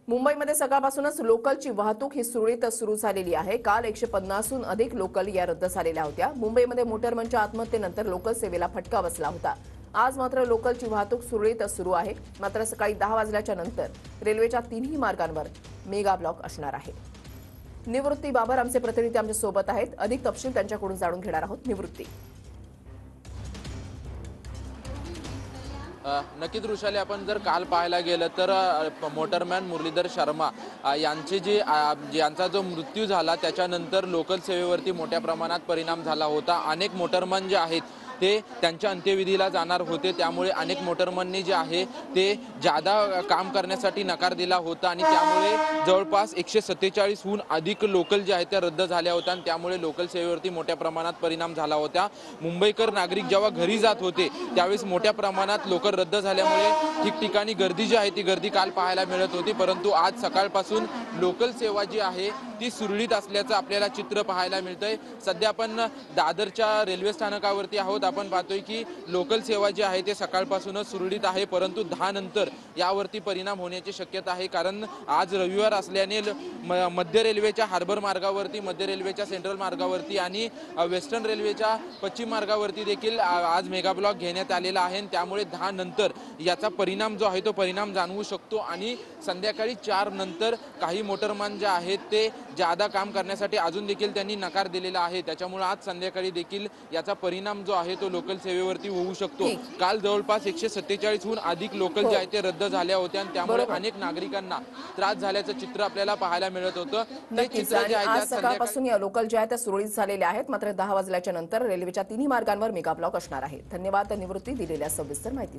मुंबईमध्ये सकाळपासूनच लोकलची वाहतूक ही सुरळीत सुरू झालेली आहे। काल 150हून अधिक लोकल या रद्द झालेल्या होत्या। मुंबईमध्ये मोटरमनच्या आत्महत्येनंतर लोकल सेवेला फटका बसला होता। आज मात्र लोकलची वाहतूक सुरळीत सुरू आहे। मात्र सकाळी 10 वाजल्याच्या नंतर रेल्वेच्या तिन्ही मार्गांवर मेगा ब्लॉक असणार आहे। निवृत्ती बाबर आमचे प्रतिनिधी आमच्या सोबत आहेत। अधिक तपशील त्यांच्याकडून जाणून घेणार आहोत। निवृत्ती, नक्कीच वृषाली, आपण जर काल पाहायला गेलं तर मोटरमॅन मुरलीधर शर्मा यांचा जो मृत्यू झाला त्याच्यानंतर लोकल सेवेवरती मोठ्या प्रमाणात परिणाम झाला होता। अनेक मोटरमन जे आहेत ते त्यांच्या अंत्यविधीला जाणार होते, त्यामुळे अनेक मोटरमननी जे आहे ते जादा काम करण्यासाठी नकार दिला होता आणि त्यामुळे जवळपास 147हून अधिक लोकल जे आहेत त्या रद्द झाल्या होत्या आणि त्यामुळे लोकल सेवेवरती मोठ्या प्रमाणात परिणाम झाला होता। मुंबईकर नागरिक जेव्हा घरी जात होते त्यावेळेस मोठ्या प्रमाणात लोकल रद्द झाल्यामुळे ठिकठिकाणी गर्दी जी आहे ती गर्दी काल पाहायला मिळत होती, परंतु आज सकाळपासून लोकल सेवा जी आहे ती सुरळीत असल्याचं आपल्याला चित्र पाहायला मिळतंय। सध्या आपण दादरच्या रेल्वे स्थानकावरती आहोत। आपण पाहतोय की लोकल सेवा जी आहे ते सकाळपासूनच सुरळीत आहे, परंतु 10 नंतर यावरती परिणाम होण्याची शक्यता आहे, कारण आज रविवार असल्याने मध्य रेल्वेच्या हार्बर मार्गावरती, मध्य रेल्वेच्या सेंट्रल मार्गावरती आणि वेस्टर्न रेल्वेच्या पश्चिम मार्गावरती देखील आज मेगा ब्लॉक घेण्यात आलेला आहे। त्यामुळे 10 नंतर याचा परिणाम जो आहे तो परिणाम जाणवू शकतो आणि संध्याकाळी 4 नंतर काही मोटरमॅन जे आहेत ते जादा काम करण्यासाठी अजून देखील त्यांनी नकार दिलेला आहे। त्याच्यामुळे आज संध्याकाळी देखील याचा परिणाम जो आहे तो लोकल सेवेवरती होऊ शकतो। काल जवळपास 147हून अधिक लोकल जे आहेत ते रद्द झाल्या होत्या आणि त्यामुळे अनेक नागरिकांना त्रास झाल्याचं चित्र आपल्याला पाहायला मिळत होतं। ते चित्र जे आहे आज सकाळपासून या लोकल ज्या आहेत त्या सुरळीत झालेल्या आहेत। मात्र 10 वाजल्याच्या नंतर रेल्वेच्या तिन्ही मार्गांवर मेगा ब्लॉक असणार आहे। धन्यवाद निवृत्ती, दिलेल्या सविस्तर माहिती।